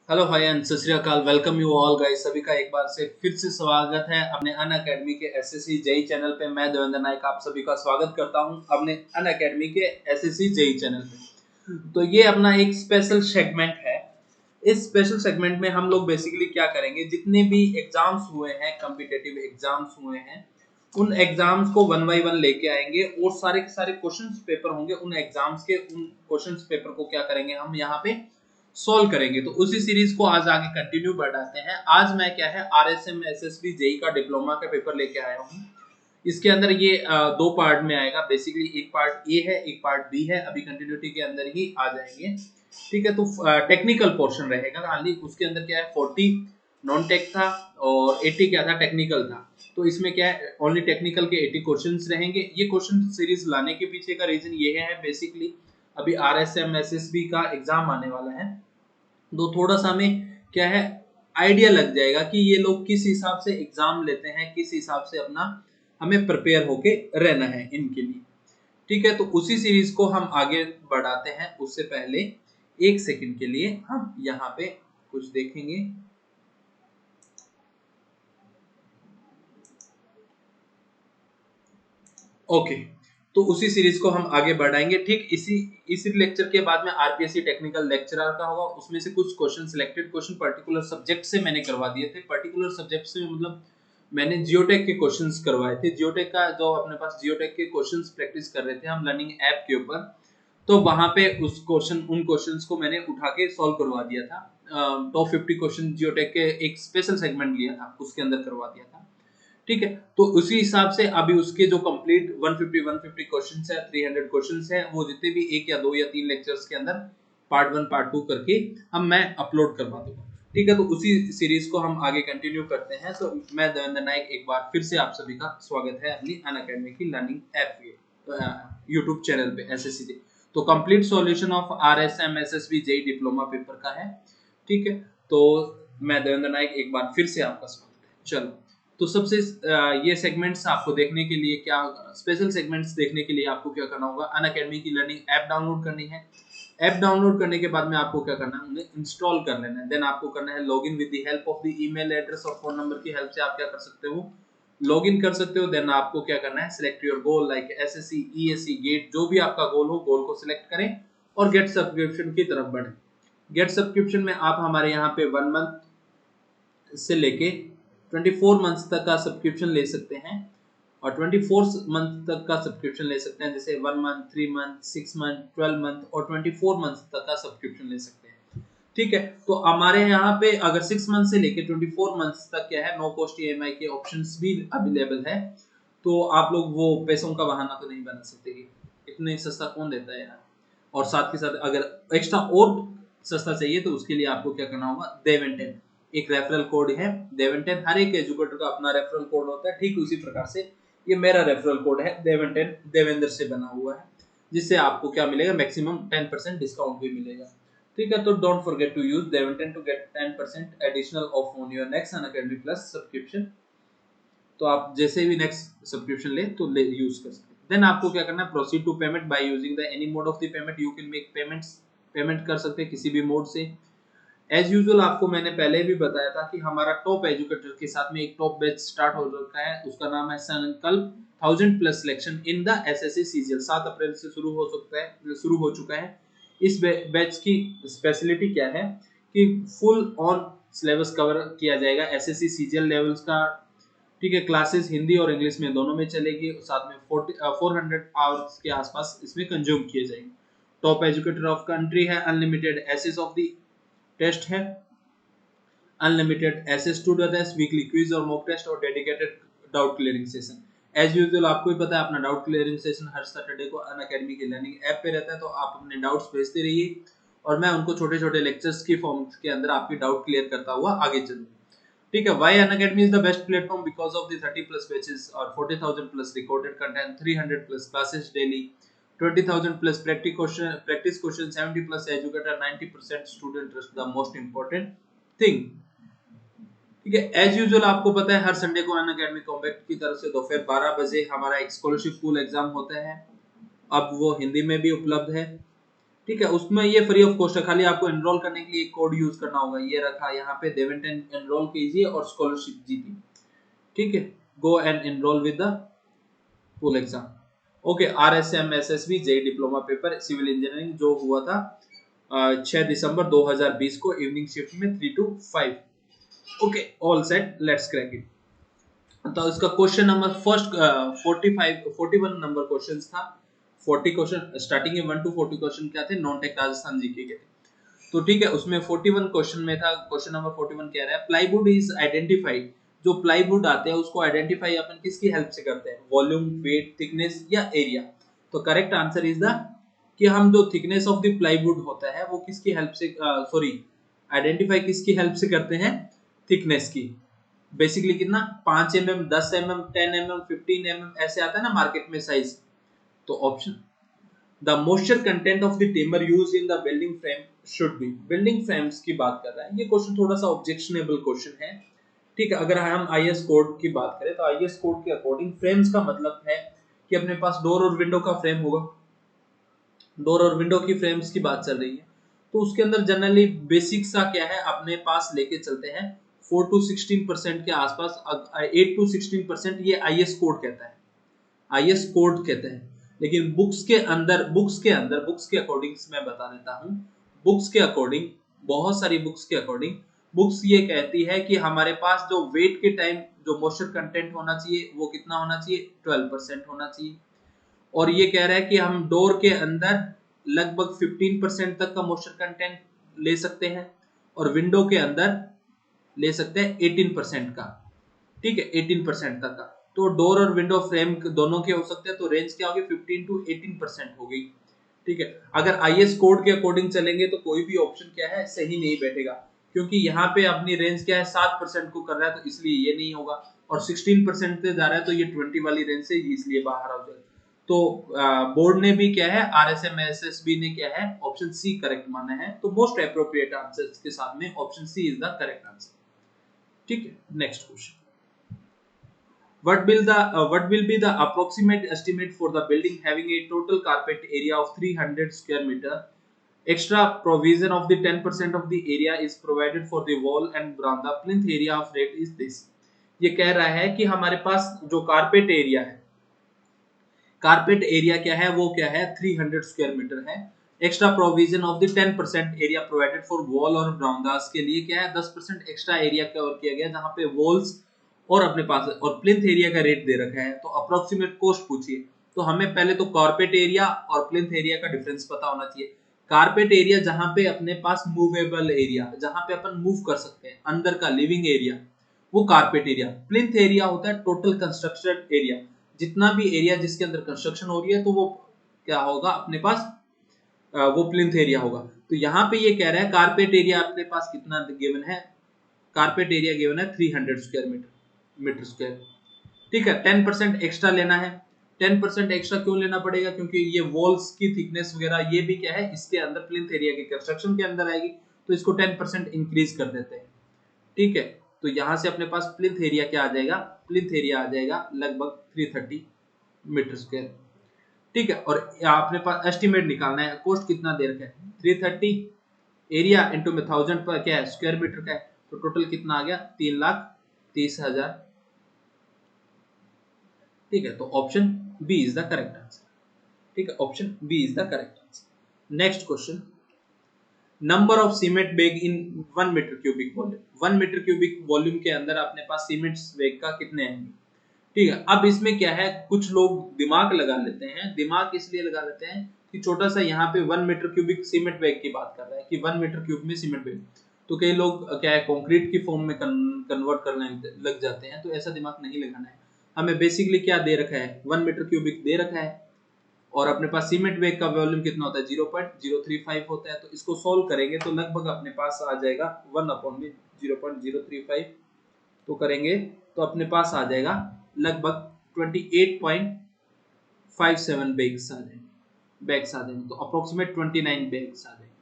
Hello hi and सत श्री अकाल। Welcome you all guys. सभी का एक बार से फिर से स्वागत है अपने अन अकेडमी के एसएससी जेई चैनल पे। मैं देवेंद्र नायक आप सभी का स्वागत करता हूं अपने अन अकेडमी के एसएससी जेई चैनल पे। तो ये अपना एक स्पेशल सेगमेंट है। इस स्पेशल सेगमेंट में हम लोग बेसिकली क्या करेंगे, जितने भी एग्जाम्स हुए हैं, कॉम्पिटिटिव एग्जाम्स हुए हैं, उन एग्जाम्स को वन बाय वन लेके आएंगे और सारे के सारे क्वेश्चंस पेपर होंगे उन एग्जाम्स के। उन क्वेश्चंस पेपर को क्या करेंगे, हम यहाँ पे सॉल्व करेंगे। तो उसी सीरीज को आज आगे कंटिन्यू बढ़ाते हैं। आज मैं क्या है आरएसएम एसएसबी जेई का डिप्लोमा का पेपर लेके आया हूँ। इसके अंदर ये दो पार्ट में आएगा। बेसिकली एक पार्ट ए है, एक पार्ट बी है। अभी कंटिन्यूटी के अंदर ही आ जाएंगे। ठीक है, तो टेक्निकल पोर्शन रहेगा खाली। उसके अंदर क्या है 40 नॉन टेक था और 80 क्या था, टेक्निकल था। तो इसमें क्या है ओनली टेक्निकल के 80 क्वेश्चंस रहेंगे। ये क्वेश्चन सीरीज लाने के पीछे का रीजन ये है बेसिकली अभी आरएसएम एसएसबी का एग्जाम आने वाला है, तो थोड़ा सा हमें क्या है आइडिया लग जाएगा कि ये लोग किस हिसाब से एग्जाम लेते हैं, किस हिसाब से अपना हमें प्रिपेयर होके रहना है इनके लिए। ठीक है, तो उसी सीरीज को हम आगे बढ़ाते हैं। उससे पहले एक सेकंड के लिए हम यहाँ पे कुछ देखेंगे। ओके, तो उसी सीरीज को हम आगे बढ़ाएंगे। ठीक इसी लेक्चर के बाद में आरपीएससी टेक्निकल लेक्चरर का होगा। उसमें से कुछ question selected question particular subject से मैंने करवा दिए थे। पर्टिकुलर सब्जेक्ट से मतलब मैंने जियोटेक के क्वेश्चंस करवाए थे। जियोटेक का जो अपने पास जियोटेक के क्वेश्चंस प्रैक्टिस कर रहे थे हम लर्निंग ऐप के ऊपर, तो वहां पे उन क्वेश्चंस को मैंने उठा के सॉल्व करवा दिया था। टॉप 50 क्वेश्चन जियोटेक के एक स्पेशल सेगमेंट लिया था, उसके अंदर करवा दिया था। ठीक है, तो उसी हिसाब से अभी उसके जो कंप्लीट 150 क्वेश्चंस है, 300 क्वेश्चंस है, वो जितने भी एक या दो या तीन लेक्चर्स के अंदर पार्ट 1 पार्ट 2 करके मैं अपलोड करवा दूंगा। ठीक है, तो उसी सीरीज को हम आगे कंटिन्यू करते हैं। तो मैं देवेंद्र नायक एक बार फिर से आप सभी का स्वागत है अपनी अन अकेडमी की लर्निंग ऐप पे यूट्यूब चैनल पे एसएससी। तो complete solution of RSM SSB JE diploma paper का है। ठीक है, तो मैं देवेंद्र नायक एक बार फिर से आपका स्वागत है। चलो, तो सबसे ये सेगमेंट्स आपको देखने के लिए क्या, स्पेशल सेगमेंट्स देखने के लिए आपको क्या करना होगा, अन अकेडमी की लर्निंग ऐप डाउनलोड करनी है। ऐप डाउनलोड करने के बाद में आपको क्या करना है, उन्हें इंस्टॉल कर लेना है। देन आपको करना है login with the help of the email address और फोन नंबर की हेल्प से आप क्या कर सकते हो, लॉगिन कर सकते हो। देन आपको क्या करना है, select your goal like SSC ESC GATE, जो भी आपका गोल हो, गोल को सिलेक्ट करें और गेट सब्सक्रिप्शन की तरफ बढ़ें। गेट सब्सक्रिप्शन में आप हमारे यहाँ पे 1 मंथ से लेके 24 मंथ्स तक का सब्सक्रिप्शन ले सकते हैं और 24 मंथ तक का सब्सक्रिप्शन ले सकते हैं। जैसे 1 मंथ, 3 मंथ, 6 मंथ, 12 मंथ और 24 मंथ तक का सब्सक्रिप्शन ले सकते हैं। ठीक है, तो हमारे यहाँ पे अगर 6 मंथ से लेके 24 मंथ तक क्या है, नो कॉस्ट ईएमआई के ऑप्शंस भी अवेलेबल है। तो आप लोग वो पैसों का बहाना तो नहीं बना सकते कि इतने सस्ता कौन देता है यार। और साथ के साथ अगर एक्स्ट्रा और सस्ता चाहिए तो उसके लिए आपको क्या करना होगा, देवेंटेन एक रेफरल कोड है। देवेंटेन हर एक एजुकेटर का अपना रेफरल कोड होता है। ठीक उसी प्रकार से ये मेरा रेफरल कोड है देवेंटेन, देवेंद्र से बना हुआ है, जिससे आपको क्या मिलेगा, मैक्सिमम 10% डिस्काउंट भी मिलेगा। ठीक है, तो डोंट फॉरगेट टू यूज देवेंटेन to get 10% additional off on your next Unacademy plus subscription. तो आप जैसे भी नेक्स्ट सब्सक्रिप्शन ले तो ले यूज कर सकते हैं। देन आपको क्या करना है, proceed to payment by using the any mode of the payment. You can make payment कर सकते हैं किसी भी मोड से। एज यूजुअल आपको मैंने पहले भी बताया था कि हमारा टॉप एजुकेटर के साथ में एक टॉप बैच स्टार्ट हो रखा है। उसका नाम है संकल्प 1000 plus selection in the assessee CGL. 7 अप्रैल से शुरू हो चुका है। इस बैच की स्पेशलिटी क्या है कि फुल ऑन सिलेबस कवर किया जाएगा एसएससी सीजीएल लेवल्स का। ठीक है, क्लासेस हिंदी और इंग्लिश में दोनों में चलेगी। साथ में 400 आवर्स के आसपास इसमें कंज्यूम किए जाएंगे। टॉप एजुकेटर ऑफ कंट्री है, unlimited access of the test है, unlimited access to the test, weekly quiz और मॉक टेस्ट और dedicated doubt clearing session. As usual आपको ही पता है अपना डाउट क्लियरिंग सेशन हर सैटरडे को अन अकेडमी की लर्निंग ऐप पे रहता है। तो आप अपने डाउट्स भेजते रहिए और मैं उनको छोटे छोटे लेक्चर्स की फॉर्म के अंदर आपकी डाउट क्लियर करता हुआ आगे चलूंगा। ठीक है, why Unacademy is the best platform because of the 30 plus batches और 40,000 plus recorded content, 300 plus classes daily, 20,000 plus practice question, 70 plus educator, 90% student trust the most important thing. ठीक है, as usual आपको पता है हर Sunday को अन academy combat की तरफ से दोपहर 12 बजे हमारा एक स्कॉलरशिप पूल एग्जाम होता है। अब वो हिंदी में भी उपलब्ध है। ठीक है, उसमें ये फ्री ऑफ कॉस्ट है, खाली आपको एनरोल करने के लिए कोड यूज करना होगा, ये रखा यहाँ पे, देवेंटन एनरोल कीजिए और स्कॉलरशिप जीतिए। ठीक है, go and enroll with the full exam. Okay, RSM SSB JE diploma paper civil engineering जो हुआ था 6 दिसंबर 2020 को इवनिंग शिफ्ट में 3 to 5। Okay, all set, let's crack it. तो इसका question number first 41 number question था। 40 क्वेश्चन स्टार्टिंग में 1 to 40 question क्या थे, नॉन टेक राजस्थान जीके के थे। तो ठीक है, उसमें 41 क्वेश्चन में था, क्वेश्चन नंबर 41 कह रहा है प्लाईवुड इज आइडेंटिफाइड। जो प्लाईवुड आते हैं उसको आइडेंटिफाई अपन किसकी हेल्प से करते हैं, वॉल्यूम, वेट, थिकनेस या एरिया। तो करेक्ट आंसर इज द कि हम जो थिकनेस ऑफ द प्लाईवुड होता है वो किसकी हेल्प से सॉरी आइडेंटिफाई किसकी हेल्प से करते हैं, थिकनेस की। बेसिकली कितना, 5 mm, 10 mm, 10 mm, 15 mm ऐसे आता है ना मार्केट में साइज। तो option the moisture content of the timber used in the building frame should be, building frames की बात कर रहा है। ये क्वेश्चन थोड़ा सा ऑब्जेक्शनेबल क्वेश्चन है। ठीक है, अगर हम IS कोड की बात करें तो IS कोड के अकॉर्डिंग फ्रेम्स का मतलब है कि अपने पास डोर और विंडो का फ्रेम होगा। डोर और विंडो की फ्रेम्स की बात चल रही है, तो उसके अंदर जनरली बेसिक सा क्या है अपने पास लेके चलते हैं 4 to 16% के आसपास, 8 to 16% ये IS कोड कहता है, IS कोड कहते हैं। लेकिन बुक्स के अकॉर्डिंग मैं बता देता हूँ, बुक्स के अकॉर्डिंग, बहुत सारी बुक्स के अकॉर्डिंग, बुक्स ये कहती है कि हमारे पास जो वेट के टाइम जो मॉइस्चर कंटेंट होना चाहिए वो कितना होना चाहिए, 12% होना चाहिए। और ये कह रहा है कि हम डोर के अंदर लगभग 15% तक का मॉइस्चर कंटेंट ले सकते हैं और विंडो के अंदर ले सकते हैं 18% का। ठीक है, 18% तक का। तो डोर और विंडो फ्रेम दोनों के हो सकते हैं, तो रेंज क्या होगी, 15 to 18% होगी। ठीक है, अगर IS कोड के अकॉर्डिंग चलेंगे तो कोई भी ऑप्शन क्या है सही नहीं बैठेगा, क्योंकि यहाँ पे अपनी रेंज क्या है 7% को कर रहा है, तो इसलिए ये नहीं होगा। और 16% से जा रहा है तो ये 20 वाली रेंज से इसलिए बाहर हो जाएगा। तो बोर्ड ने भी क्या है, RSM SSB ने क्या है, ऑप्शन सी करेक्ट माना है। तो मोस्ट एप्रोप्रिएट आंसर के साथ में option C is the correct answer. ठीक है, next question. What will be the approximate estimate for the building having a total carpet area of 300 square meter? Extra provision of the 10% of the area is provided for the wall and veranda. Plinth area of rate is this. ये कह रहा है कि हमारे पास जो carpet area है, carpet area क्या है, वो क्या है 300 स्क्वायर मीटर है। Extra provision of the 10% area provided for wall और ब्राउंडास के लिए क्या है, 10% एक्स्ट्रा एरिया कवर किया गया जहां पे वॉल्स और अपने पास और प्लिंथ एरिया का रेट दे रखा है। तो अप्रोक्सीमेट कॉस्ट पूछिए, तो हमें पहले तो कारपेट एरिया और प्लिंथ एरिया का डिफरेंस पता होना चाहिए। कारपेट एरिया जहां पे अपने पास मूवेबल एरिया, जहां पे अपन मूव कर सकते हैं, अंदर का लिविंग एरिया, वो कारपेट एरिया। प्लिंथ एरिया होता है टोटल कंस्ट्रक्शन एरिया, जितना भी एरिया जिसके अंदर कंस्ट्रक्शन हो रही है, तो वो क्या होगा अपने पास, वो प्लिंथ एरिया होगा। तो यहाँ पे ये कह रहा है कारपेट एरिया अपने पास कितना गिवन है, कारपेट एरिया गिवन है 300 स्क्वायर मीटर स्क्वायर। ठीक है, 10% एक्स्ट्रा लेना है। 10% एक्स्ट्रा क्यों लेना पड़ेगा, क्योंकि ये वॉल्स की थिकनेस वगैरह ये भी क्या है इसके अंदर प्लिंथ एरिया के कंस्ट्रक्शन के अंदर आएगी, तो इसको 10% इंक्रीज कर देते हैं। ठीक है, तो यहां से अपने पास प्लिंथ एरिया क्या आ जाएगा, प्लिंथ एरिया आ जाएगा लगभग 330 मीटर स्क्वायर। ठीक है, और अपने पास एस्टिमेट निकालना है, कॉस्ट कितना दे रखा है 330 एरिया इंटू में 1000 पर क्या है स्क्वायर मीटर का है, तो टोटल कितना आ गया 3,30,000। ठीक है, तो option B is the correct answer. ठीक है, option B is the correct answer. Next question, number of cement bag in 1 meter cubic volume. 1 meter cubic volume के अंदर अपने पास सीमेंट बैग का कितने हैं। ठीक है, अब इसमें क्या है, कुछ लोग दिमाग लगा लेते हैं। दिमाग इसलिए लगा लेते हैं कि छोटा सा यहाँ पे 1 मीटर क्यूबिक सीमेंट बैग की बात कर रहा है कि 1 मीटर क्यूब में सीमेंट बैग, तो कई लोग क्या है कंक्रीट की फॉर्म में कन्वर्ट करने लग जाते हैं। तो ऐसा दिमाग नहीं लगाना है, हमें बेसिकली क्या दे रखा है 1 मीटर क्यूबिक दे रखा है, और अपने पास सीमेंट बैग का वॉल्यूम कितना होता है 0.035 होता है। तो इसको सोल्व करेंगे तो लगभग अपने पास आ जाएगा 1/0.035, तो करेंगे तो अपने पास आ जाएगा लगभग 28.57 बैग्स आ जाएंगे, तो अप्रोक्सीमेट 29 बैग्स आ जाएंगे।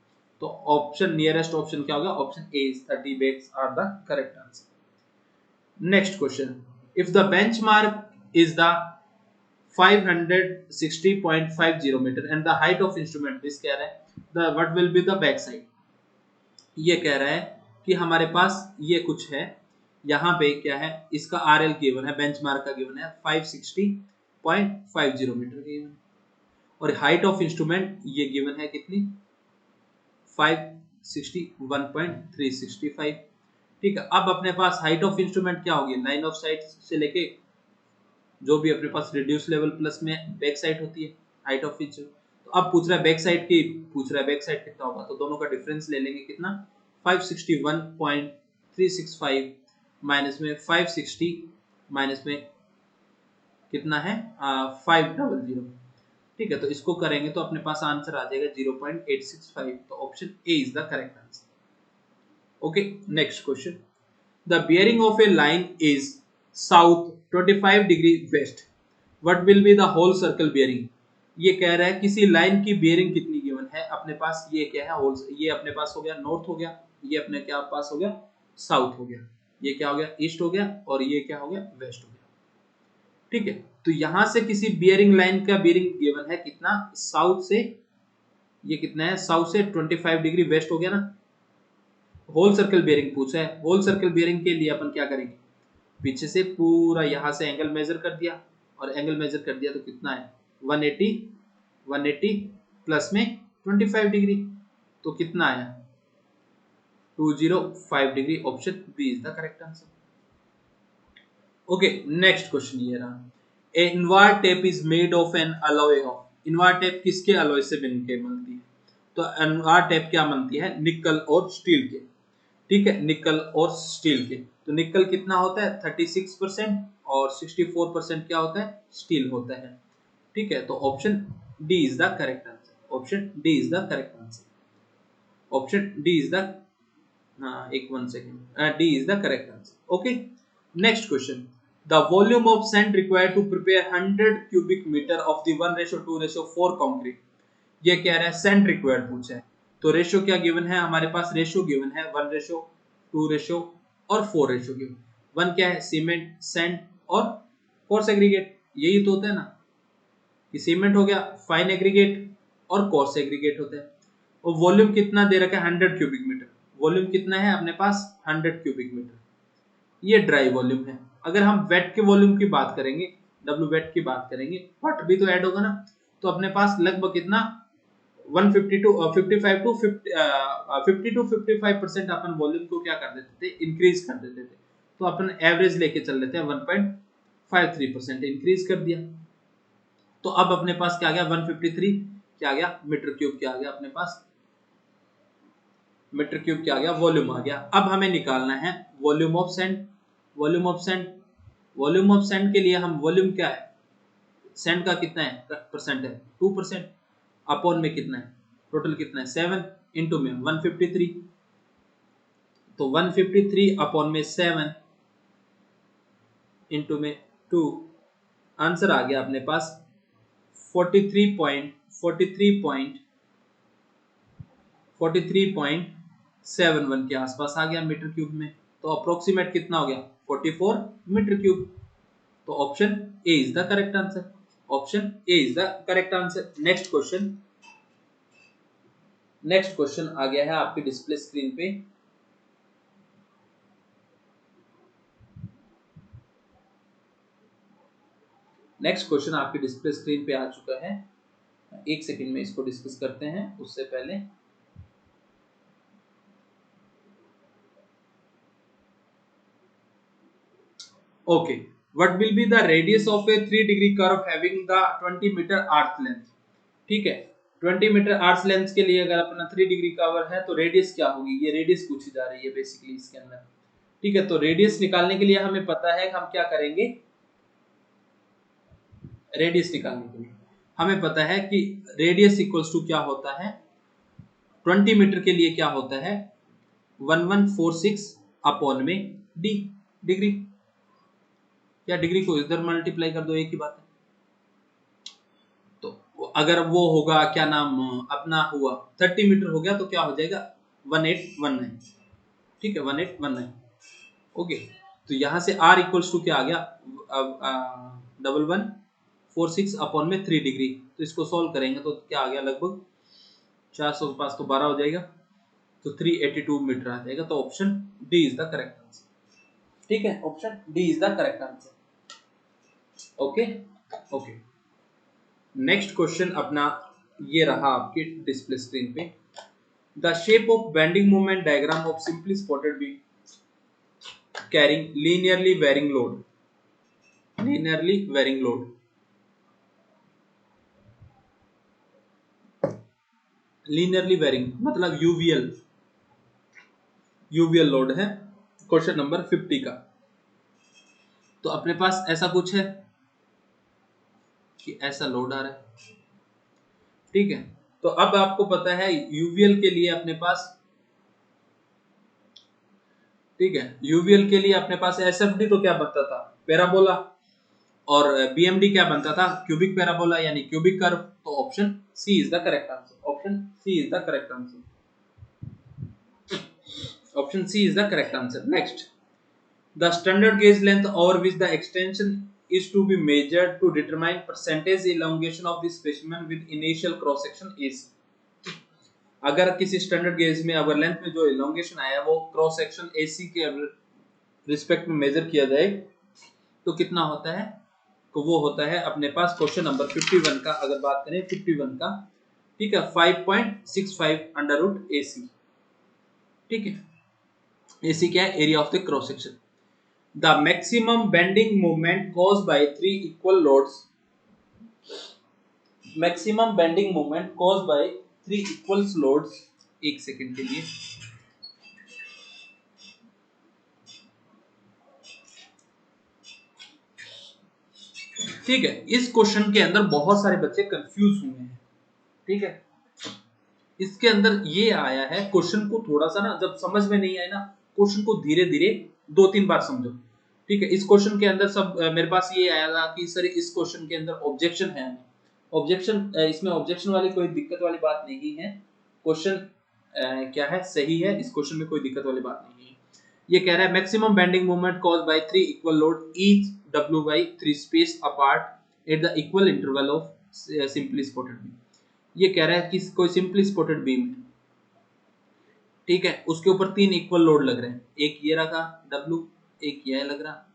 तो ऑप्शन नियरेस्ट ऑप्शन क्या होगा, option A is 30 bags are the correct answer. Next question, if the benchmark is the 560.50 meter and the height of instrument, this कह रहा है the what will be the back side. ये कह रहा है कि हमारे पास ये कुछ है, यहाँ पे क्या है, इसका RL गिवन है, बेंचमार्क का गिवन है 560.50 मीटर गिवन, और हाइट ऑफ इंस्ट्रूमेंट ये गिवन है कितनी 561.365। ठीक है, अब अपने पास हाइट ऑफ इंस्ट्रूमेंट क्या होगी, लाइन ऑफ साइट से लेके जो भी अपने पास रिड्यूस लेवल प्लस में बैक साइड होती है हाइट ऑफ इंस्ट्रूमेंट। तो अब पूछ रहा है बैक साइड की, पूछ रहा है बैक साइड कितना होगा, तो दोनों का डिफरेंस ले लेंगे कितना 561.365 माइनस में 560 माइनस में कितना है 500। ठीक है, तो इसको करेंगे तो अपने पास आंसर आ जाएगा 0.865। तो option A is the correct answer. Okay, next question. The bearing of a line is south 25 degree west, what will be the whole circle bearing. ये कह रहा है किसी लाइन की बियरिंग कितनी गिवन है अपने पास, ये क्या है होल, ये अपने पास हो गया नॉर्थ हो गया, ये अपने क्या पास हो गया साउथ हो गया, ये क्या हो गया ईस्ट हो गया, और ये क्या हो गया वेस्ट हो गया। ठीक है, तो यहां से किसी बियरिंग लाइन का बियरिंग गिवन है कितना साउथ से, ये कितना है साउथ से 25 डिग्री वेस्ट हो गया ना। होल सर्कल बियरिंग पूछा है, होल सर्कल बियरिंग के लिए अपन क्या करेंगे, पीछे से पूरा यहां से एंगल मेजर कर दिया, और एंगल मेजर कर दिया तो कितना है 180 प्लस में 25 डिग्री, तो कितना आया 205 degree. Option B is the correct answer. Okay, next question ये रहा, a invar tape is made of an alloy of, invar tape किसके अलॉय से बन के बनती है, तो इनवार टेप क्या बनती है निकल और स्टील के। ठीक है, निकल और स्टील के, तो निकल कितना होता है 36% और 64% क्या होता है स्टील होता है। ठीक है, तो option D is the correct answer, option D is the correct answer, option D is the, हाँ एक 1 second, D is the correct answer. Okay, next question. The volume of sand required to prepare 100 cubic meter of the 1:2:4 concrete. ये कह रहा है sand required पूछा है, तो ratio क्या गिवन है हमारे पास, रेशियो गिवन है 1:2 और 4 गिवन। 1 क्या है सीमेंट सैंड और 4 एग्रीगेट, यही तो होता है ना कि सीमेंट हो गया फाइन एग्रीगेट और कोर्स एग्रीगेट होता है। और वॉल्यूम कितना दे रखा है 100 क्यूबिक मीटर, वॉल्यूम कितना है अपने पास 100 क्यूबिक मीटर, ये ड्राई वॉल्यूम है। अगर हम वेट के वॉल्यूम की बात करेंगे, डब्ल्यू वेट की बात करेंगे, वाट भी तो ऐड होगा ना, तो अपने पास लगभग कितना 150 टू 55 टू 50 टू 55% अपन वॉल्यूम को क्या कर देते थे इंक्रीज कर देते थे, तो अपन एवरेज लेके चल लेते हैं 1.53% इंक्रीज कर दिया, तो अब अपने पास क्या आ गया 153 क्या आ गया मीटर क्यूब, क्या आ गया अपने पास मीटर क्यूब, क्या आ गया वॉल्यूम आ गया। अब हमें निकालना है volume of sand, volume of sand, volume of sand के लिए हम वॉल्यूम क्या है सैंड का कितना है परसेंट है 2%, अपॉन में कितना है टोटल कितना है 7 इंटू में 153, तो 153 अपॉन में 7 इंटू में 2, आंसर आ गया अपने पास 43.71 के आसपास आ गया मीटर क्यूब में, तो अप्रोक्सीमेट कितना हो गया 44 मीटर क्यूब, तो option A is the correct answer, option A is the correct answer. Next question, next question आ गया है आपकी डिस्प्ले स्क्रीन पे। नेक्स्ट क्वेश्चन आपकी डिस्प्ले स्क्रीन पे आ चुका है, एक सेकंड में इसको डिस्कस करते हैं उससे पहले। Okay, what will be the radius of a 3 degree curve having the 20 meter arc length. ठीक है, 20 मीटर आर्क लेंथ के लिए अगर अपना 3 डिग्री कर्व है तो रेडियस क्या होगी, ये रेडियस पूछी जा रही है बेसिकली इसके अंदर। ठीक है, तो रेडियस निकालने के लिए हमें पता है हम क्या करेंगे, रेडियस निकालने के लिए हमें पता है कि रेडियस इक्वल्स टू क्या होता है 20 मीटर के लिए क्या होता है 1146 अपॉन में डी डिग्री, या डिग्री को इधर मल्टीप्लाई कर दो एक ही बात है। तो अगर वो होगा क्या नाम अपना हुआ 30 मीटर हो गया तो क्या हो जाएगा 1819। ठीक है 1819। ओके, तो यहां से r इक्वल्स टू क्या आ गया 1146 अपॉन में 3 डिग्री, तो इसको सॉल्व करेंगे तो क्या आ गया लगभग 400 के पास तो 12 हो जाएगा, तो 382 मीटर आ जाएगा। तो option D is the correct answer. ठीक है, option D is the correct answer. Okay okay, next question अपना ये रहा आपके डिस्प्ले स्क्रीन पे। The shape of bending moment diagram of simply spotted beam carrying linearly varying load, linearly varying load, linearly varying मतलब UVL, UVL load है question number 50 का। तो अपने पास ऐसा कुछ है कि ऐसा लोड आ रहा है, ठीक है। तो अब आपको पता है यूवीएल के लिए अपने पास, ठीक है, यूवीएल के लिए अपने पास एसएफडी तो क्या बनता था, पैराबोला, और बीएमडी क्या बनता था, क्यूबिक पैराबोला यानी क्यूबिक कर्व। तो option C is the correct answer, option C is the correct answer, option C is the correct answer. Next, the standard gauge length over which the extension is to be measured to determine percentage elongation of the specimen with initial cross section AC। अगर किसी standard gauge में अगर length में जो elongation आया वो cross section AC के respect में मेजर किया जाए तो कितना होता है, तो वो होता है अपने पास क्वेश्चन नंबर 51 का, अगर बात करें 51 का, ठीक है, 5.65 अंडर रूट AC, ठीक है। AC क्या है, area of the cross section. The maximum bending moment caused by 3 equal loads, maximum bending moment caused by 3 equal loads, एक सेकंड के लिए, ठीक है। इस क्वेश्चन के अंदर बहुत सारे बच्चे कंफ्यूज हुए हैं, ठीक है। इसके अंदर ये आया है, क्वेश्चन को थोड़ा सा ना जब समझ में नहीं आए ना, क्वेश्चन को धीरे धीरे 2-3 बार समझो, ठीक है। इस क्वेश्चन के अंदर सब मेरे पास ये आया था कि सर इस क्वेश्चन के अंदर ऑब्जेक्शन है, ऑब्जेक्शन, इसमें ऑब्जेक्शन वाली कोई दिक्कत वाली बात नहीं है, क्वेश्चन क्या है, सही है, इस क्वेश्चन में कोई दिक्कत वाली बात नहीं है। ये कह रहा है maximum bending moment caused by 3 equal load each W/3 space apart at the equal interval of simply spotted beam. ये कह रहा है कि कोई सिंपली स्पॉटेड बीम है, ठीक है, उसके ऊपर 3 इक्वल लोड लग रहे हैं, एक ये रखा W, एक ये लग रहा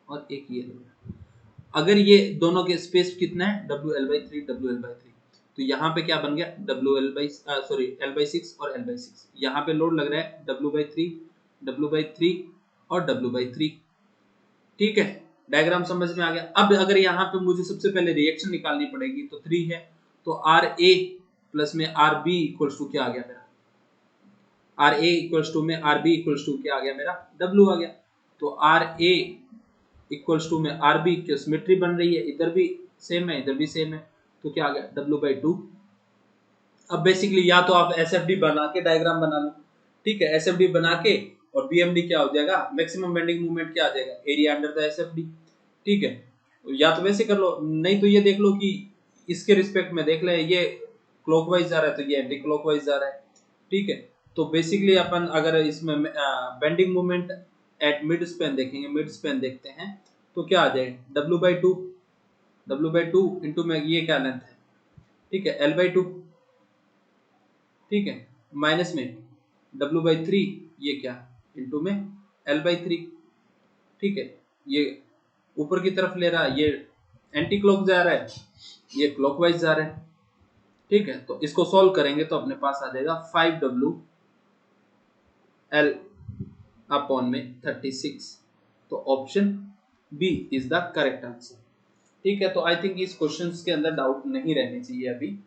और एक ये लग रहा। अगर ये दोनों के स्पेस कितना है, WL/3 WL/3, तो यहाँ पे क्या बन गया, L/6 और L/6। यहाँ पे लोड लग रहा है W/3 W/3 और W/3, ठीक है। डायग्राम समझ में आ गया। अब अगर यहाँ पे मुझे सबसे पहले रिएक्शन निकालनी पड़ेगी, तो 3 है, तो RA प्लस में RB इक्वल्स टू क्या आ गया मेरा, RA इक्वल्स टू में RB इक्वल्स टू क्या आ गया मेरा, W आ गया। तो RA इक्वल्स टू में RB की सिमेट्री बन रही है, इधर भी सेम है इधर भी सेम है, तो क्या आ गया W/2। अब बेसिकली या तो आप SFD बना के डायग्राम बना लो, ठीक है, SFD बना के, और BMD क्या हो जाएगा, मैक्सिमम बेंडिंग मोमेंट क्या आ जाएगा, एरिया अंडर द SFD, ठीक है। या तो वैसे कर लो, नहीं तो ये देख लो कि इसके रिस्पेक्ट में देख ले, ये क्लॉकवाइज जा रहा है तो ये एंटी क्लॉकवाइज जा रहा है, ठीक है। तो बेसिकली अपन अगर इसमें bending moment at mid span देखेंगे, मिड स्पैन देखते हैं, तो क्या आ जाए W/2, W/2 इंटू में ये क्या लेंथ है, ठीक है, L/2, ठीक है, माइनस में W/3 ये क्या इंटू में L/3, ठीक है। ये ऊपर की तरफ ले रहा है, ये एंटी क्लॉक जा रहा है, ये क्लॉकवाइज जा रहा है, ठीक है। तो इसको सॉल्व करेंगे तो अपने पास आ जाएगा 5W L अपॉन में 36। तो option B is the correct answer, ठीक है। तो आई थिंक इस क्वेश्चंस के अंदर डाउट नहीं रहने चाहिए अभी,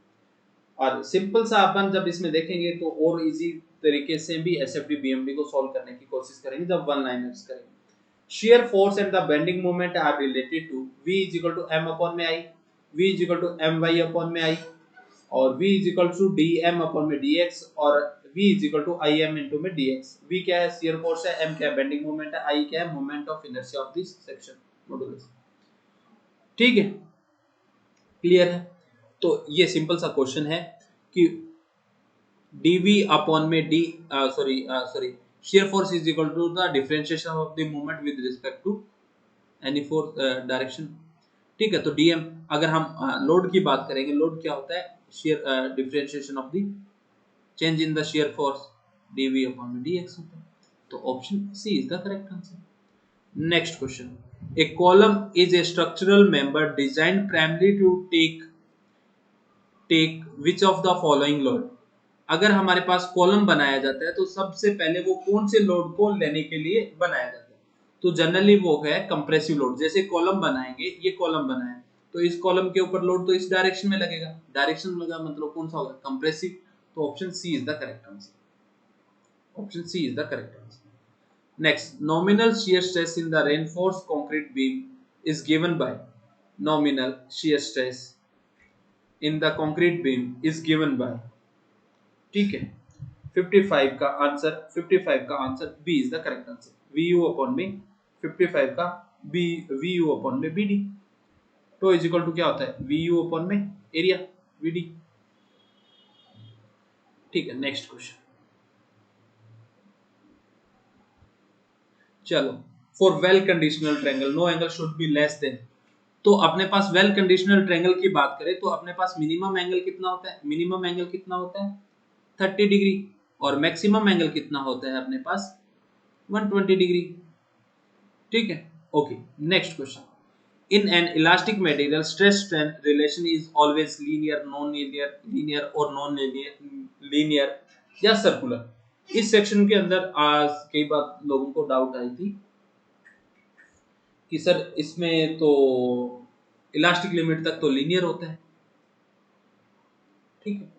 और सिंपल सा अपन जब इसमें देखेंगे तो और इजी तरीके से भी SFD BMD को सॉल्व करने की कोशिश करेंगे जब वन लाइनर्स करेंगे। shear force and the bending moment are related to V is equal to M upon में I, V is equal to My upon में I, और V is equal to dm upon में dx, और V is equal to im into में dx। V क्या है, shear force है, M क्या है, bending moment है, I क्या है, moment of inertia of this section modulus, ठीक है, क्लियर है। तो ये सिंपल सा क्वेश्चन है कि dv अपॉन में shear force is equal to the differentiation of the moment with respect to any four direction, ठीक है। तो dm, अगर हम लोड की बात करेंगे, लोड क्या होता है, shear differentiation of the change in the shear force dv upon dx होता है। तो option C is the correct answer. Next question, a column is a structural member designed primary to take which of the following load. अगर हमारे पास column बनाया जाता है तो सबसे पहले वो कौन से लोड को लेने के लिए बनाया जाता है? तो जनरली वो है कंप्रेसिव लोड। जैसे कॉलम बनाएंगे, ये कॉलम बनाए तो इस कॉलम के ऊपर लोड तो इस डायरेक्शन में लगेगा, डायरेक्शन में लगा मतलब कौन सा होगा? कंप्रेसिव। तो option C is the correct answer. Option C is the correct answer. Next, nominal shear stress in the reinforced concrete beam is given by nominal shear stress in the concrete beam is given by, ठीक है, 55 का answer B is the correct answer. V U upon में 55 का B, V U upon में B D. तो is equal to क्या होता है? वी यू अपॉन में एरिया वी डी। ठीक है, नेक्स्ट क्वेश्चन। चलो, for well conditional triangle no angle should be less than. तो अपने पास वेल कंडीशनल ट्रायंगल की बात करें तो अपने पास मिनिमम एंगल कितना होता है? मिनिमम एंगल कितना होता है? 30 डिग्री। और मैक्सिमम एंगल कितना होता है अपने पास? 120 डिग्री। ठीक है, okay. Next question, in an elastic material stress strain relation is always linear, non linear, linear और नॉन लीनियर या सर्कुलर। इस सेक्शन के अंदर आज कई बार लोगों को डाउट आई थी कि सर इसमें तो इलास्टिक लिमिट तक तो लीनियर होता है, ठीक है।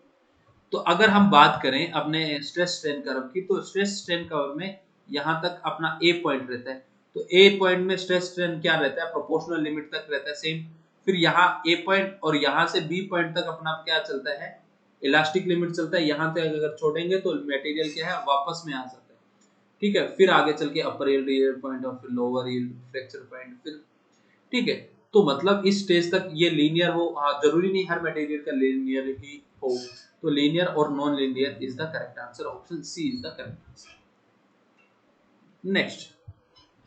तो अगर हम बात करें अपने स्ट्रेस स्ट्रेन कर्व की, तो स्ट्रेस स्ट्रेन कर्व में यहाँ तक अपना ए पॉइंट रहता है। तो ए पॉइंट में स्ट्रेस स्ट्रेन क्या रहता है? प्रोपोर्शनल लिमिट तक रहता है सेम। फिर यहाँ ए पॉइंट और यहाँ से बी पॉइंट तक अपना क्या चलता है? इलास्टिक लिमिट चलता है। यहाँ से अगर छोड़ेंगे तो मटेरियल क्या है? वापस में आ जाता है, ठीक है। फिर आगे चल के अपर यील्ड पॉइंट और फिर लोअर यील्ड फ्रैक्चर पॉइंट, फिर ठीक है। तो मतलब इस स्टेज तक ये लीनियर हो, हाँ जरूरी नहीं हर मटेरियल का लीनियर ही हो। तो लीनियर और non linear is the correct answer. Option C is the correct answer. Next,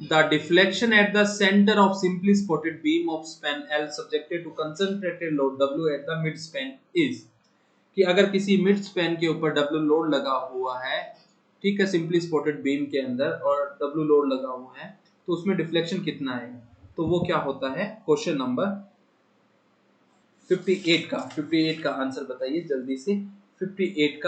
the deflection at the centre of simply spotted beam of span L subjected to concentrated load W at the mid span is. कि अगर किसी mid span के ऊपर W load लगा हुआ है, ठीक है, सिंपली स्पॉटेड बीम के अंदर, और W लोड लगा हुआ है, तो उसमें डिफ्लेक्शन कितना आएगा? तो वो क्या होता है? क्वेश्चन नंबर 58 का आंसर बताइए जल्दी से। 58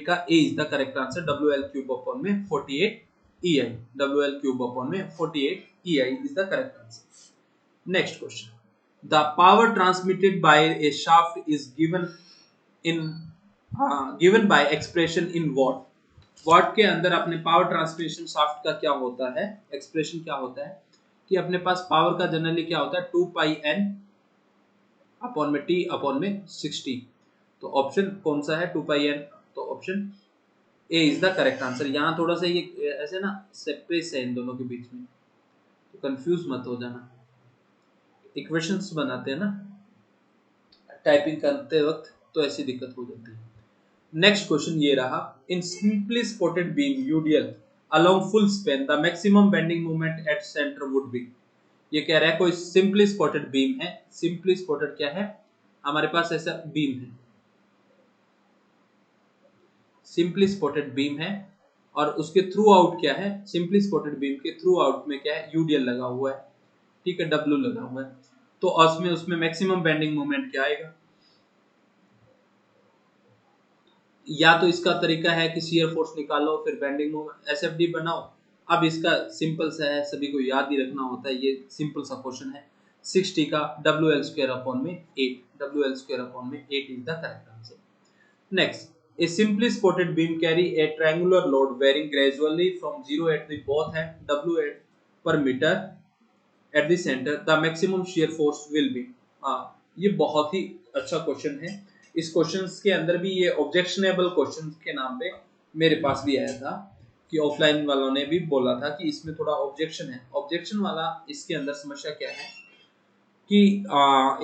का A is the correct answer. WL cube upon में 48 EI, WL क्यूब अपॉन में 48 EI is the correct answer. Next question, the power transmitted by a shaft is given by expression in watt. Watt के अंदर अपने power transmission shaft का क्या होता है? Expression क्या होता है कि अपने पास पावर का जनरली क्या होता है? 2 पाई n अपॉन में टी अपॉन में 60। तो ऑप्शन कौन सा है? 2 पाई n। तो option A is the correct answer. यहाँ थोड़ा सा ये ऐसे ना सेपरेट है इन दोनों के बीच में, तो कंफ्यूज मत हो जाना। इक्वेशंस बनाते हैं ना टाइपिंग करते वक्त, तो ऐसी दिक्कत हो जाती है। नेक्स्ट क्वेश्चन ये रहा, इन simply spotted beam UDL along full span the maximum bending moment at centre would be. ये कह रहा है कोई सिंपली स्पॉटेड बीम है। सिंपली स्पॉटेड क्या है? हमारे पास ऐसा बीम है, सिंपली स्पॉटेड बीम है, और उसके थ्रू आउट क्या है? सिंपली स्पॉटेड बीम के थ्रू आउट में क्या है? यूडीएल लगा हुआ है, ठीक है, डब्ल्यू लगा हुआ है। तो उसमें मैक्सिमम बेंडिंग मोमेंट क्या आएगा? या तो इसका तरीका है कि शियर फोर्स निकालो फिर बेंडिंग मोमेंट एसएफडी बनाओ। अब इसका सिंपल सा है, सभी को याद ही रखना होता है, ये सिंपल सा क्वेश्चन है। 60 का WL स्क्वायर अपॉन में 8, WL स्क्वायर अपॉन में 8 is the correct answer. Next, a simply spotted beam carry a triangular load varying gradually from 0 at the both end W per meter at the center, the maximum shear force will be। हाँ, ये बहुत ही अच्छा question है। इस question के अंदर भी ये ऑब्जेक्शनेबल क्वेश्चन के नाम पे मेरे पास भी आया था कि ऑफलाइन वालों ने भी बोला था कि इसमें थोड़ा ऑब्जेक्शन है। ऑब्जेक्शन वाला इसके अंदर समस्या क्या है कि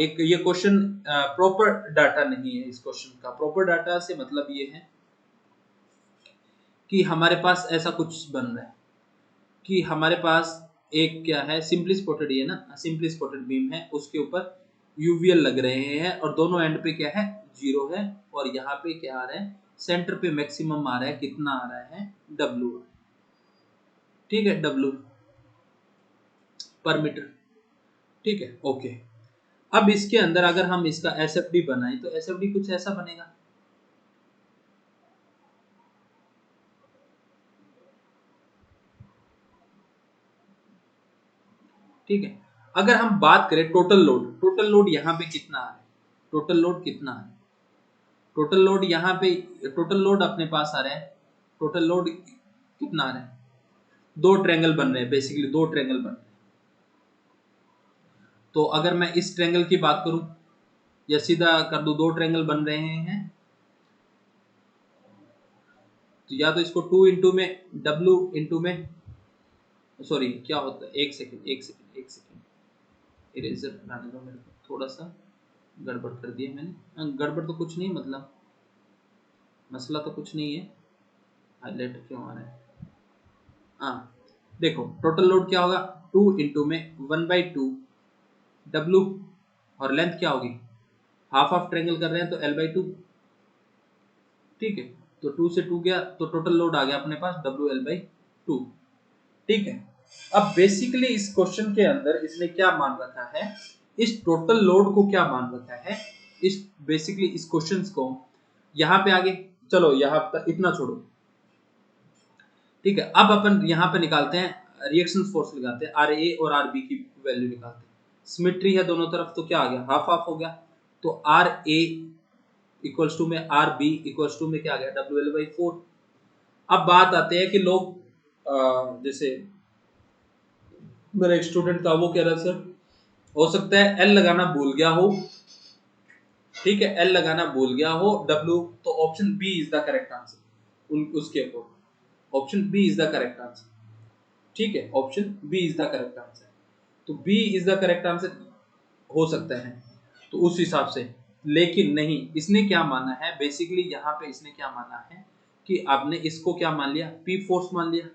एक ये क्वेश्चन प्रॉपर डाटा नहीं है। इस क्वेश्चन का प्रॉपर डाटा से मतलब ये है कि हमारे पास ऐसा कुछ बन रहा है कि हमारे पास एक क्या है, सिंपली स्पॉटेड, ये ना सिंपली स्पॉटेड बीम है, उसके ऊपर यूवीएल लग रहे हैं और दोनों एंड पे क्या है? 0 है, और यहाँ पे क्या आ रहा है? सेंटर पे मैक्सिमम आ रहा है, कितना आ रहा है, W, ठीक है, W पर मीटर, ठीक है, ओके। अब इसके अंदर अगर हम इसका एसएफडी बनाएं तो एसएफडी कुछ ऐसा बनेगा, ठीक है। अगर हम बात करें टोटल लोड यहाँ पे कितना है, टोटल लोड कितना है, टोटल लोड यहाँ पे, टोटल लोड अपने पास आ रहा है, टोटल लोड कितना आ रहा है, दो ट्रायंगल बन रहे हैं, बेसिकली दो ट्रायंगल बन रहे हैं। तो अगर मैं इस ट्रायंगल की बात करूं या सीधा कर दूं, दो ट्रायंगल बन रहे हैं, तो या तो इसको 2 इंटू में W इंटू में, सॉरी क्या होता है, एक सेकेंड इरेजर लाने दो मेरे को, थोड़ा सा गड़बड़ कर दिया मैंने। गड़बड़ तो कुछ नहीं, मतलब मसला तो कुछ नहीं है, हाईलाइट क्यों आ रहा है। हाँ देखो, टोटल लोड क्या होगा, 2 इंटू में 1/2 W, और लेंथ क्या होगी, हाफ ऑफ ट्रायंगल कर रहे हैं तो L/2, ठीक है। तो 2 से 2 गया तो टोटल लोड आ गया अपने पास WL/2, ठीक है। अब बेसिकली इस क्वेश्चन के अंदर इसने क्या मान रखा है, इस टोटल लोड को क्या मान रखा है, इस बेसिकली इस क्वेश्चन को यहाँ पे आगे, चलो यहाँ पर इतना छोड़ो, ठीक है। अब अपन यहाँ पे निकालते हैं रिएक्शन फोर्स, लगाते हैं RA और RB की वैल्यू निकालते हैं, सिमेट्री है दोनों तरफ, तो क्या आ गया, हाफ हाफ हो गया, तो RA इक्वल्स टू में RB इक्वल्स टू में क्या आ गया, WL/4। अब बात आते हैं कि लोग जैसे मेरा एक स्टूडेंट था, वो कह रहा सर हो सकता है L लगाना भूल गया हो, ठीक है, L लगाना भूल गया हो, W, तो option B is the correct answer, उसके according option B is the correct answer, ठीक है, option B is the correct answer. तो B is the correct answer हो सकता है, तो उस हिसाब से, लेकिन नहीं, इसने क्या माना है, बेसिकली यहाँ पे इसने क्या माना है कि आपने इसको क्या मान लिया, P फोर्स मान लिया,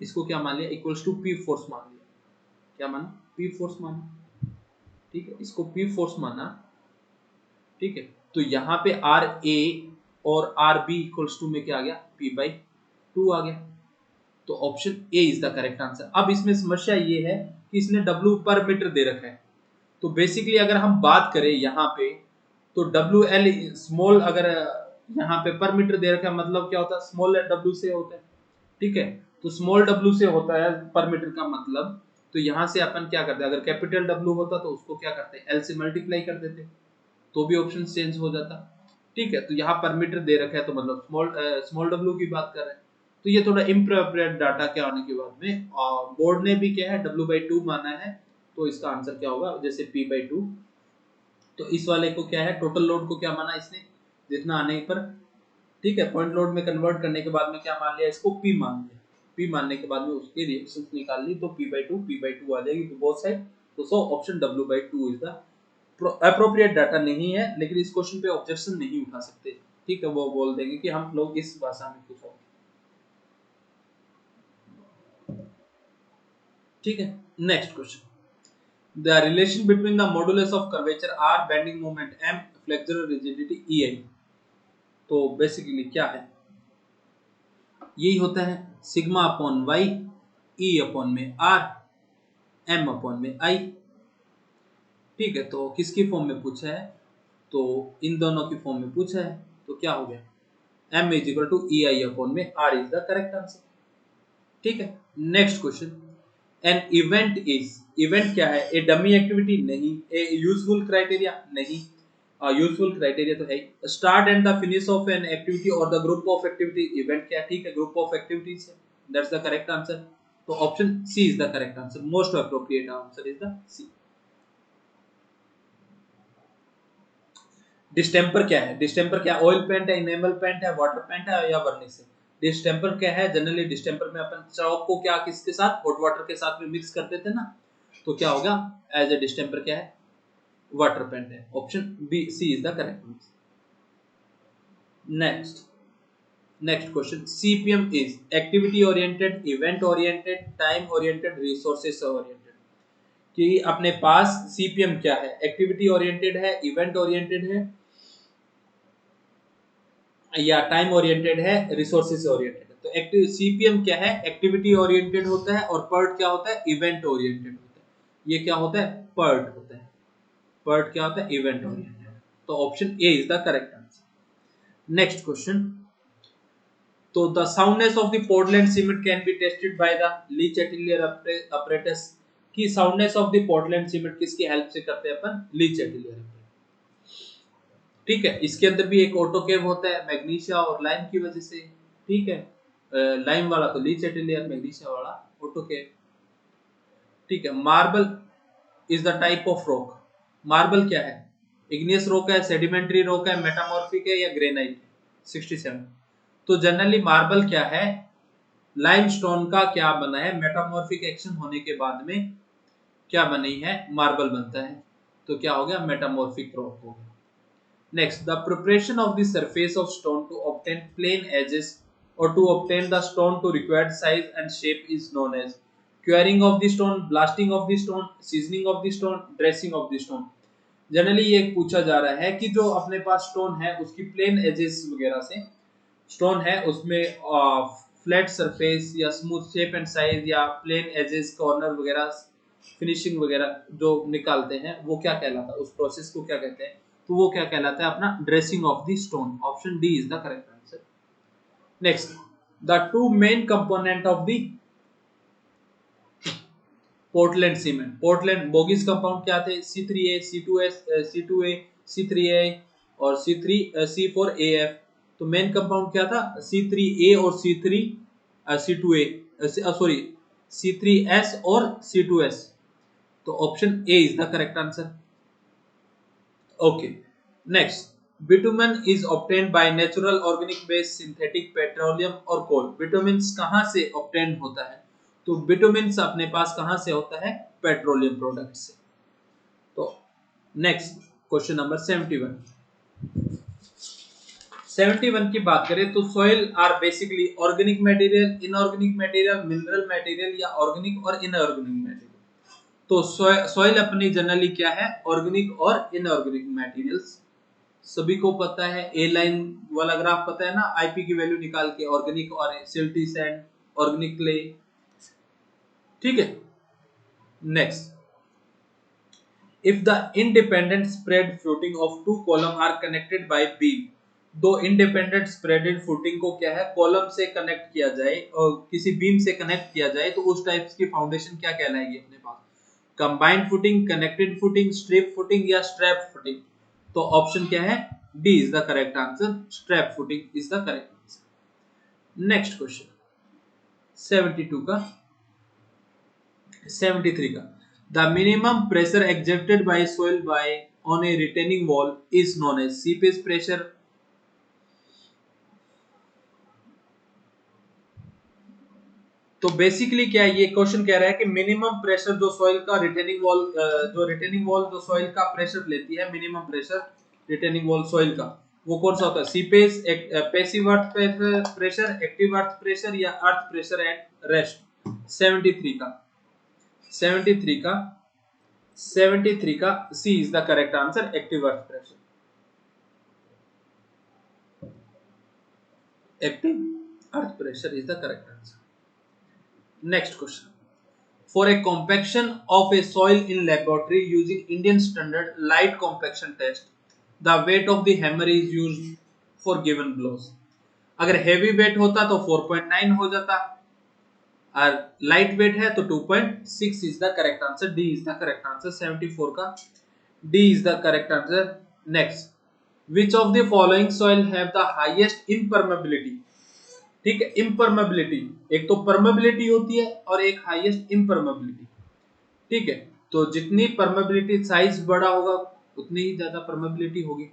इसको क्या मान लिया, इक्वल्स टू P फोर्स मान लिया, क्या माना, P फोर्स माना, ठीक है, इसको P फोर्स माना, ठीक है। तो यहाँ पे RA और RB इक्वल्स टू में क्या आ गया, P/2 आ गया, तो option A is the correct answer. अब इसमें समस्या ये है कि इसने W पर मीटर दे रखा है, तो बेसिकली अगर हम बात करें यहाँ पे, तो WL स्मॉल, अगर यहाँ पे पर मीटर दे रखा है, मतलब क्या होता है, स्मॉल W से होता है, ठीक है। तो स्मॉल W से होता है पर मीटर का मतलब, तो यहाँ से अपन क्या करते हैं, अगर कैपिटल W होता तो उसको क्या करते हैं, L से मल्टीप्लाई कर देते, तो भी ऑप्शन चेंज हो जाता, ठीक है। तो यहाँ पर मीटर दे रखा है, तो मतलब स्मॉल W की बात कर रहे हैं, तो ये थोड़ा इम्प्रोप्रिएट डाटा के आने के बाद में बोर्ड ने भी क्या है, W/2 माना है, तो इसका आंसर क्या होगा, जैसे P/2, तो इस वाले को क्या है, टोटल लोड को क्या माना इसने, जितना आने पर, ठीक है, पॉइंट लोड में कन्वर्ट करने के बाद में क्या मान लिया, इसको P मान लिया, P मानने के बाद में उसकी रिएक्शंस निकाल ली, तो P/2 आ जाएगी, तो बोथ साइड, तो so option W/2 is the appropriate data नहीं है, लेकिन इस क्वेश्चन पे ऑब्जेक्शन नहीं उठा सकते, ठीक है, वो बोल देंगे कि हम लोग इस भाषा में पूछा, ठीक है। Next question, the relation between the modulus of curvature R, bending moment M, flexural rigidity EI, तो बेसिकली क्या है, यही होता है sigma upon Y, E upon में R, M अपॉन में I, ठीक है। तो किसकी फॉर्म में पूछा है, तो इन दोनों की फॉर्म में पूछा है, तो क्या हो गया, M is equal to EI upon में R is the correct answer, ठीक है। Next question, an event is, event क्या है, ए डमी एक्टिविटी नहीं, ए यूजफुल क्राइटेरिया नहीं, यूजफुल क्राइटेरिया तो है, start and the finish of an activity और the group of activity, event क्या है, ठीक है, ग्रुप ऑफ एक्टिविटीज है, दैट्स द करेक्ट आंसर, तो option C is the correct answer, most appropriate answer is the C. Distemper क्या है, distemper क्या, ऑयल पेंट है, इनेमल पेंट है, वाटर पेंट है, या वर्निश है। डिस्टेंपर क्या है, जनरली डिस्टेंपर में अपन चौक को क्या किसके साथ, हॉट वाटर के साथ में मिक्स कर देते हैं ना, तो क्या होगा, एज ए डिस्टेंपर क्या है, वाटर पेंट है, option B C is the correct answer. Next, next question, CPM is activity oriented, event oriented, time oriented, resources oriented, कि अपने पास सीपीएम क्या है, एक्टिविटी ओरिएंटेड है, इवेंट ओरिएंटेड है, या टाइम ओरिएंटेड है, रिसोर्सेज ओरिएंटेड है। तो एक्टिव सीपीएम क्या है, एक्टिविटी ओरिएंटेड होता है, और पर्ट क्या होता है, इवेंट ओरिएंटेड होता है। ये क्या होता है, पर्ट होता है। पर्ट क्या होता है, इवेंट ओरिएंटेड। तो option A is the correct answer. Next question, तो the soundness of the Portland cement can be tested by the Le Chatelier apparatus। की soundness of the Portland cement किसकी help से करते हैं अपन, ली चैटेलियर। ठीक है, इसके अंदर भी एक ऑटोकेव होता है मैग्नीशिया और लाइम की वजह से। ठीक है, लाइम वाला तो ली चैटेलियर, मैग्नीशिया वाला ऑटोकेव। ठीक है, marble is the type of rock. Marble क्या है, इग्नियस रॉक है, सेडिमेंट्री रॉक है, मेटामॉर्फिक है, या ग्रेनाइट है। 67। तो जनरली मार्बल क्या है, लाइमस्टोन का क्या बना है, मेटामॉर्फिक एक्शन होने के बाद में क्या बनी है, मार्बल बनता है। तो क्या हो गया, मेटामॉर्फिक रॉक हो गया। Next, the preparation of the surface of stone to obtain plane edges or to obtain the stone to required size and shape is known as curing of the stone, blasting of the stone, seasoning of the stone, dressing of the stone। Generally ये पूछा जा रहा है कि जो अपने पास stone है उसकी प्लेन एजेस वगैरह से स्टोन है उसमें फ्लैट सरफेस या स्मूथ शेप एंड साइज या प्लेन एजेस कॉर्नर वगैरह फिनिशिंग वगैरह जो निकालते हैं वो क्या कहलाता है, उस प्रोसेस को क्या कहते हैं, तो वो क्या कहलाता है अपना dressing of the stone. Option D is the correct answer. Next, the two main component of the Portland cement. Portland Bogue's compound क्या थे, C3A, C2S, C2A, C3A और C4AF। तो मेन कंपाउंड क्या था, C3A और C2A, सॉरी C3S और C2S। तो option A is the correct answer. Okay, next, bitumen is obtained by natural organic base, synthetic, petroleum और कोल। बिटुमेन कहां से ऑब्टेन्ड होता है, तो बिटुमेन अपने पास कहां से होता है, पेट्रोलियम प्रोडक्ट से। तो नेक्स्ट क्वेश्चन नंबर 71। 71 की बात करें तो soil are basically organic material, inorganic material, mineral material या ऑर्गेनिक और इनऑर्गेनिक मटेरियल। तो सॉइल अपनी जनरली क्या है, ऑर्गेनिक और इनऑर्गेनिक मटेरियल्स। सभी को पता है, ए लाइन वाला ग्राफ पता है ना, आईपी की वैल्यू निकाल के, ऑर्गेनिक और सिल्टी सैंड, ऑर्गेनिक क्ले। ठीक है, next, if the independent spread footing of two column are connected by beam. दो इंडिपेंडेंट स्प्रेडेड फुटिंग को क्या है, कॉलम से कनेक्ट किया जाए और किसी बीम से कनेक्ट किया जाए तो उस टाइप्स की फाउंडेशन क्या कहलाएगी अपने पास, combined footing, connected footing, strip footing या स्ट्रैप फुटिंग। तो ऑप्शन क्या है, D is the correct answer, strap footing is the correct answer. Next question 72 का 73 का, the minimum pressure exerted by soil by on a retaining wall is known as seepage pressure. तो basically क्या है, ये question कह रहा है कि मिनिमम प्रेशर जो सॉइल का रिटेनिंग वॉल जो सॉइल का प्रेशर लेती है, minimum pressure retaining wall soil का, वो कौन सा होता है, सीपेज, पैसिव अर्थ प्रेशर, एक्टिव अर्थ प्रेशर या अर्थ प्रेशर एट रेस्ट। 73 का 73 का 73 का C is the correct answer, active earth pressure. Active earth pressure is the correct answer. Next question. For a compaction of a soil in laboratory using Indian standard light compaction test, the weight of the hammer is used for given blows. अगर heavy weight होता तो 4.9 हो जाता, और light weight है तो 2.6 is the correct answer. D is the correct answer. 74 का D is the correct answer. Next, which of the following soil have the highest impermeability? ठीक है, इम्परमेबिलिटी, एक तो परमेबिलिटी होती है और एक हाईएस्ट इम्परमेबिलिटी। ठीक है, तो जितनी परमेबिलिटी साइज बड़ा होगा उतनी ही ज्यादा परमेबिलिटी होगी।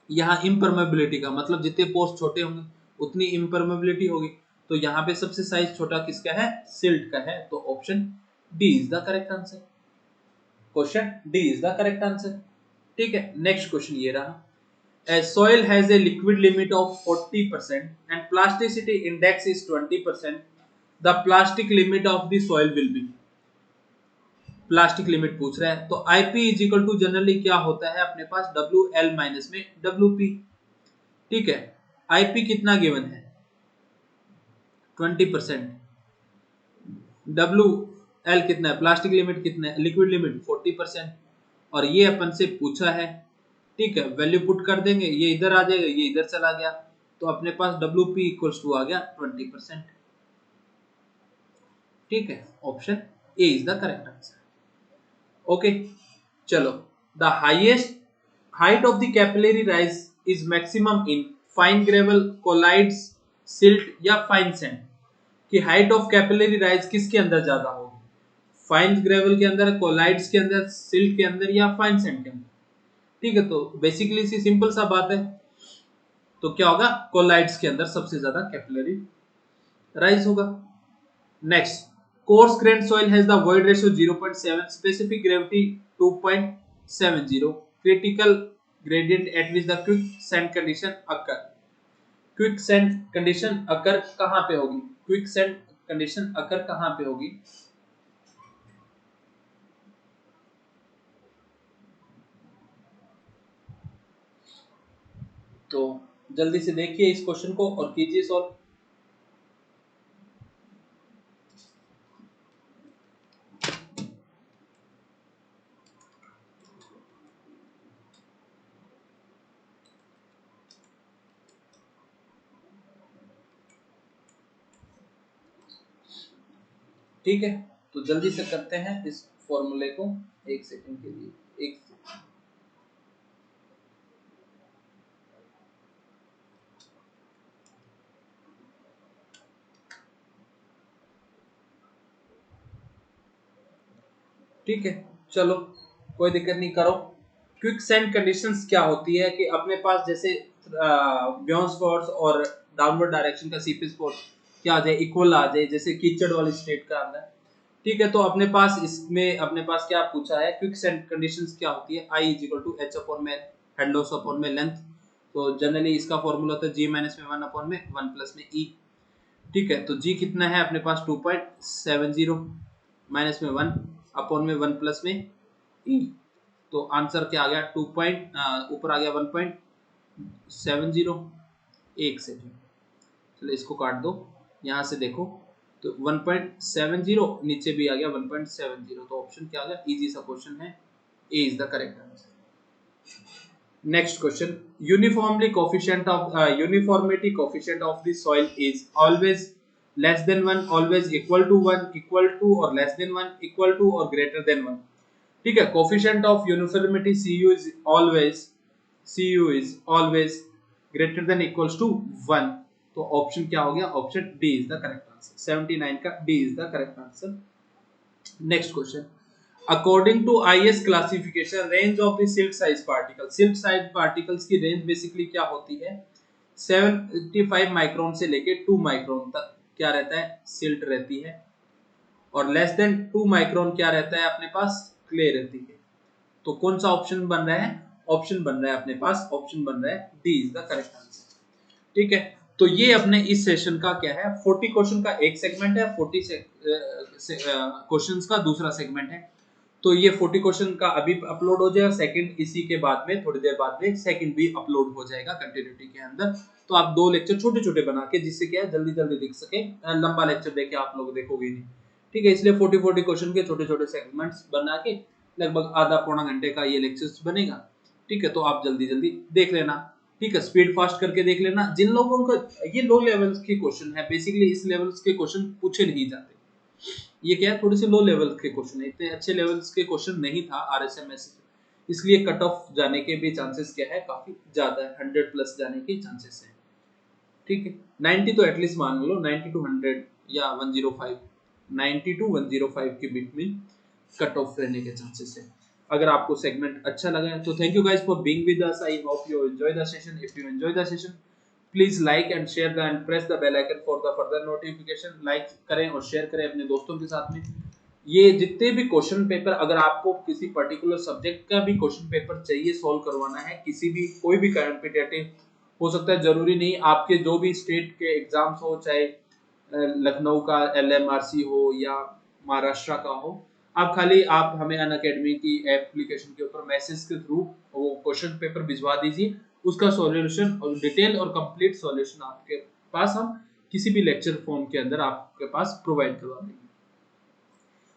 यहाँ इम्परमेबिलिटी का मतलब जितने पोर्स छोटे होंगे उतनी इम्परमेबिलिटी होगी। तो यहाँ पे सबसे साइज छोटा किसका है, सिल्ट का है। तो option D is the correct answer. Question D is the correct answer. ठीक है, नेक्स्ट क्वेश्चन ये रहा, a soil has a liquid limit of 40% and plasticity index is 20%, the plastic limit of the soil will be। Plastic limit पूछ रहा है, तो IP is equal to generally क्या होता है अपने पास, WL माइनस में WP। ठीक है, आईपी कितना गिवन है 20%, डब्ल्यू एल कितना है, प्लास्टिक लिमिट कितना है, लिक्विड लिमिट 40%, और ये अपन से पूछा है। ठीक है, वैल्यू पुट कर देंगे, ये इधर आ जाएगा, ये इधर चला गया, तो अपने पास डब्ल्यू पी इक्वल्स टू आ गया 20%। ठीक है, option A is the correct answer. Okay, चलो, the highest height of the capillary rise is maximum in fine gravel, colloids, silt या फाइन सैंड। कि हाइट ऑफ कैपिलरी राइज किसके अंदर ज्यादा होगी, फाइन ग्रेवल के अंदर, कोलाइड्स के अंदर, सिल्ट के अंदर या फाइन सैंड के अंदर। ठीक है, तो बेसिकली सी सिंपल सा बात है, तो क्या होगा, कोलाइड्स के अंदर सबसे ज्यादा कैपिलरी राइज होगा। Next, coarse grained soil has the void ratio 0.7, specific gravity 2.70, critical gradient at which the quicksand condition occur। quicksand condition occur कहां पे होगी, quicksand condition occur कहां पे होगी, तो जल्दी से देखिए इस क्वेश्चन को और कीजिए सॉल्व। ठीक है, तो जल्दी से करते हैं इस फॉर्मूले को, एक सेकंड के लिए, एक ठीक है, चलो कोई दिक्कत नहीं, करो। क्विक सैंड कंडीशंस क्या होती है कि अपने पास जैसे बाउंस फोर्स और डाउनवर्ड डायरेक्शन का सीपेज फोर्स क्या आ जाए, इक्वल आ जाए, जैसे कीचड़ वाली स्टेट का अंदर। ठीक है, तो अपने पास इसमें अपने पास क्या पूछा है, क्विक सैंड कंडीशंस क्या होती है, I is equal to H upon में हेड लॉस अपॉन में लेंथ। तो जनरली इसका फॉर्मूला होता है G माइनस में 1 अपॉन में 1 प्लस में E। ठीक है, तो G कितना है अपने पास 2.70 माइनस में 1 अपॉन में 1 प्लस में E। तो आंसर क्या आ गया, ऊपर आ गया 1.70। एक सेकंड, चलो इसको काट दो, यहाँ से देखो तो 1.70 नीचे भी आ गया 1.70, तो ऑप्शन क्या आ गया, इजी सा क्वेश्चन है, A is the correct answer. Next question, uniformity coefficient of the soil is always less than 1, always equal to 1, equal to or less than 1, equal to or greater than 1। ठीक है, coefficient of uniformity Cu is always greater than equals to 1। तो option क्या हो गया, option D is the correct answer, 79 का D is the correct answer. Next question, according to IS classification range of the silt size particles की range basically क्या होती है, 75 micron से लेके 2 माइक्रोन तक क्या रहता है, सिल्ट रहती है, और लेस देन 2 माइक्रोन क्या रहता है अपने पास, क्ले रहती है। तो कौन सा ऑप्शन बन रहा है, ऑप्शन बन रहा है अपने पास, ऑप्शन बन रहा है D is the correct answer. ठीक है, तो ये अपने इस सेशन का क्या है, 40 क्वेश्चन का एक सेगमेंट है, 40 क्वेश्चंस का दूसरा सेगमेंट है। तो ये 40 क्वेश्चन का अभी अपलोड हो जाएगा, सेकंड इसी के बाद में थोड़ी देर बाद में सेकंड भी अपलोड हो जाएगा कंटिन्यूटी के अंदर। तो आप 2 लेक्चर छोटे छोटे बना के, जिससे क्या है जल्दी जल्दी दिख सके, लंबा लेक्चर देके आप लोग देखोगे नहीं। ठीक है, इसलिए 40 क्वेश्चन के छोटे छोटे सेगमेंट्स बना के लगभग आधा पौना घंटे का ये लेक्चर्स बनेगा। ठीक है, तो आप जल्दी जल्दी देख लेना। ठीक है, स्पीड फास्ट करके देख लेना। जिन लोगों को ये लो लेवल्स के क्वेश्चन है, बेसिकली इस लेवल्स के क्वेश्चन पूछे नहीं जाते, ये क्या है थोड़े से लो लेवल के क्वेश्चन है, इतने अच्छे लेवल्स के क्वेश्चन नहीं था RSMS, इसलिए कट ऑफ जाने के भी चांसेस क्या है, काफी ज्यादा है, 100 प्लस जाने के चांसेस है। ठीक है, 90 तो एटलीस्ट मान लो, 90 टू 100 या 105, 90 टू 105 के बीच में कट ऑफ रहने के चांसेस है। अगर आपको सेगमेंट अच्छा लगा है तो thank you guys for being with us, I hope you enjoy the session. If you enjoy the session please like and share the and press the bell icon for the further notification. Like करें और share करें अपने दोस्तों के साथ में। ये जितने भी क्वेश्चन पेपर, अगर आपको किसी पर्टिकुलर सब्जेक्ट का भी क्वेश्चन पेपर चाहिए सॉल्व करवाना है, किसी भी कोई भी कॉम्पिटिटिव हो सकता है, जरूरी नहीं आपके जो भी स्टेट के एग्जाम्स हो, चाहे लखनऊ का LMRC हो या महाराष्ट्र का हो, आप खाली आप हमें अनअकैडमी की एप्लीकेशन के ऊपर मैसेज के थ्रू वो क्वेश्चन पेपर भिजवा दीजिए उसका सॉल्यूशन और डिटेल और कंप्लीट सॉल्यूशन आपके पास हम किसी भी लेक्चर फॉर्म के अंदर आपके पास प्रोवाइड करवा देंगे।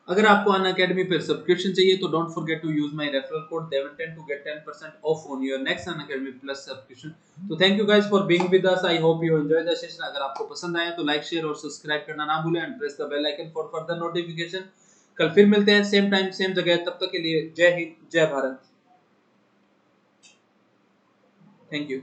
अगर आपको अनअकैडमी पर सब्सक्रिप्शन चाहिए तो don't forget to use my referral code devan10 to get 10% off on your next Unacademy plus subscription. तो thank you guys for being with us. I hope you enjoy the session. अगर आपको पसंद आया तो like share और subscribe करना ना भूलें and press the bell icon for further notification. कल फिर मिलते हैं सेम टाइम सेम जगह, तब तक के लिए जय हिंद जय भारत। Thank you.